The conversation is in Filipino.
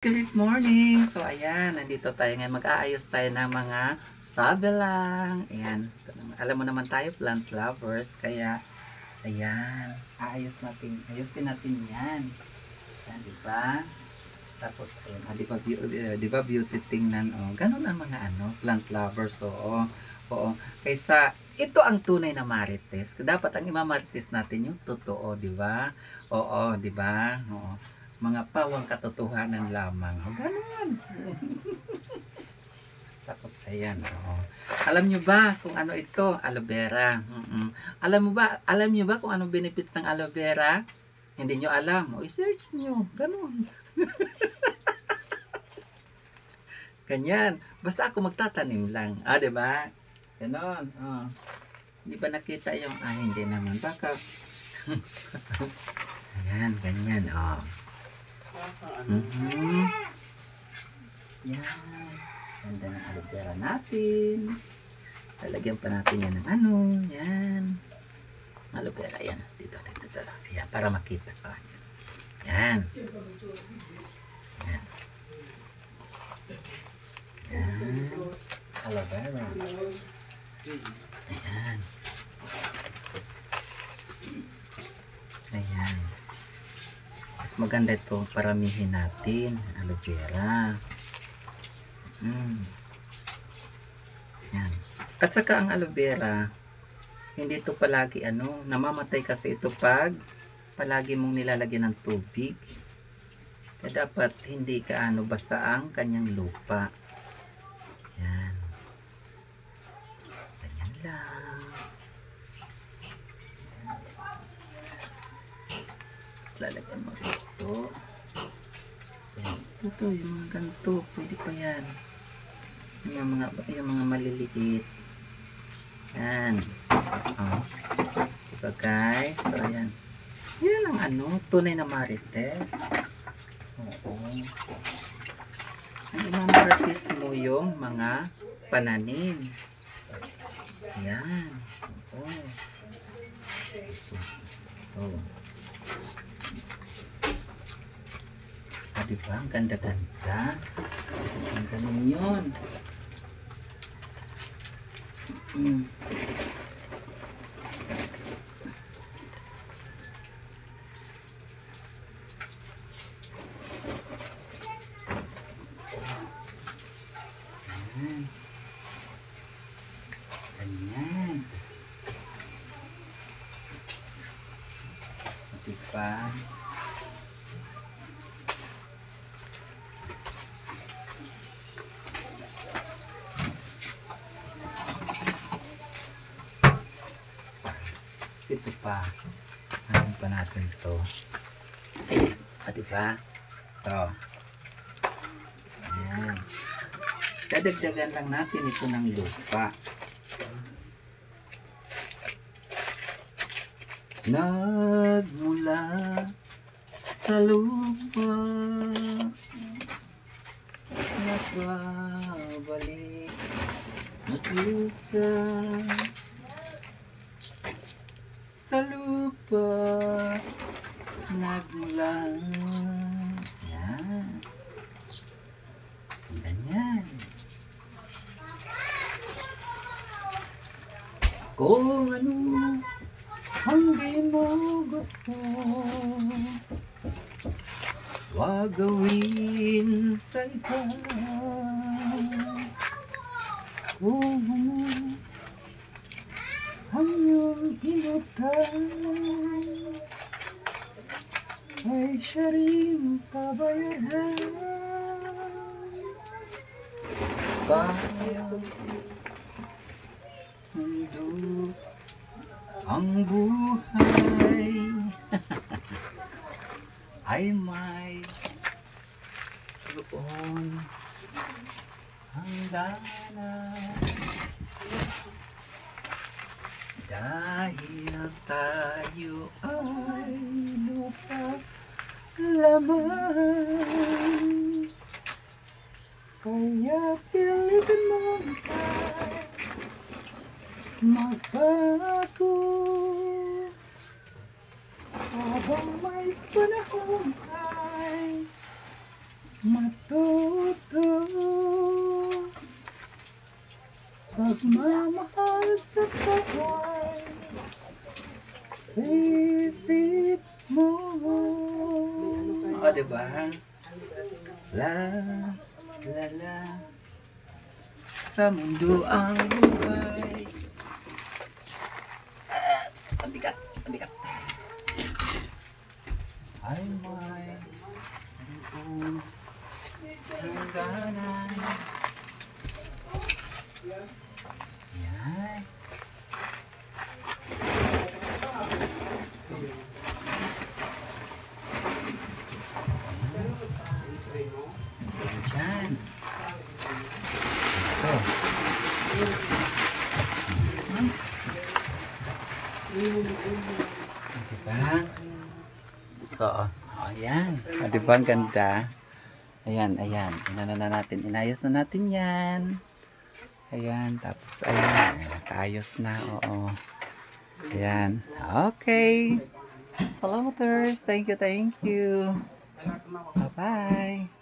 Good morning! So, ayan, nandito tayo ngayon. Mag-aayos tayo ng mga sabelang. Ayan, alam mo naman tayo, plant lovers. Kaya, ayan, ayusin natin yan. Ayan, diba? Tapos, ayan, diba beauty tingnan, oh. Ganun ang mga plant lovers, oo. Oo. Kaysa, ito ang tunay na marites. Dapat ang imamarites natin yung totoo, diba? Oo, diba? Oo. Mga pawang katotohanan lamang. O, ganun. Tapos, ayan. Oh. Alam nyo ba kung ano ito? Aloe vera. Alam nyo ba kung anong benefits ng aloe vera? Hindi nyo alam. O, i-search nyo. Ganun. Ganyan. Basta ako magtatanim lang. Ah, diba? Ganon. Oh. Hindi ba nakita yung, hindi naman. Baka. Ayan, ganyan. Oh. Yan. Ganda ng aloe vera natin. Lalagyan pa natin yan ng yan. Aloe vera, yan. Dito. Ayan, para makita. Yan. Yan. Yan. Aloe vera. Ayan. Ayan. Mas maganda ito, paramihin natin aloe vera. Yan. At saka ang aloe vera, hindi ito palagi namamatay kasi ito pag palagi mong nilalagyan ng tubig. Kaya dapat hindi basa ang kanyang lupa. Yan. Ganyan lang. Lalagyan mo dito. So, ito yung mga ganito, pwede pa yan. Yung mga maliliit. Yan. Oh. Diba guys? So, ayan. Yan ang tunay na marites. Oo. Ang imamarites mo yung mga pananim. Yan. Oo. Oh. Diba? Ang ganda-ganda. Ang galing yun. Ganyan. Diba? Ito pa. Ano pa natin ito? Diba? Ito. Ayan. Dadagdagan lang natin ito ng lupa. Nagmula sa lupa, nagbabalik naglusa sa lupa, nagmula. Yan. Ganyan. Kung ano ang di mo gusto, wag gawin sa iba. Kung ano ang iyong inutang, ay siya rin pabayaran. Sayang mundo ang buhay ay may doon hangganan. Dahil tayo ay lupa lamang, kaya pilitin mo magbago habang may panahon ay matuto pagmamahal sa buhay sa isip mo. O, diba? La, la, la, sa mundo ang buhay. Ang bigat, ang bigat. Ay, may hangganan. Yan. Diyan. Ito. Diba? So, ayan. Diba ang ganda? Ayan, ayan. Inayos na natin yan. Ayan, tapos ayan. Nakaayos na, oo. Ayan. Okay. Salamaters. Thank you, thank you. Bye-bye.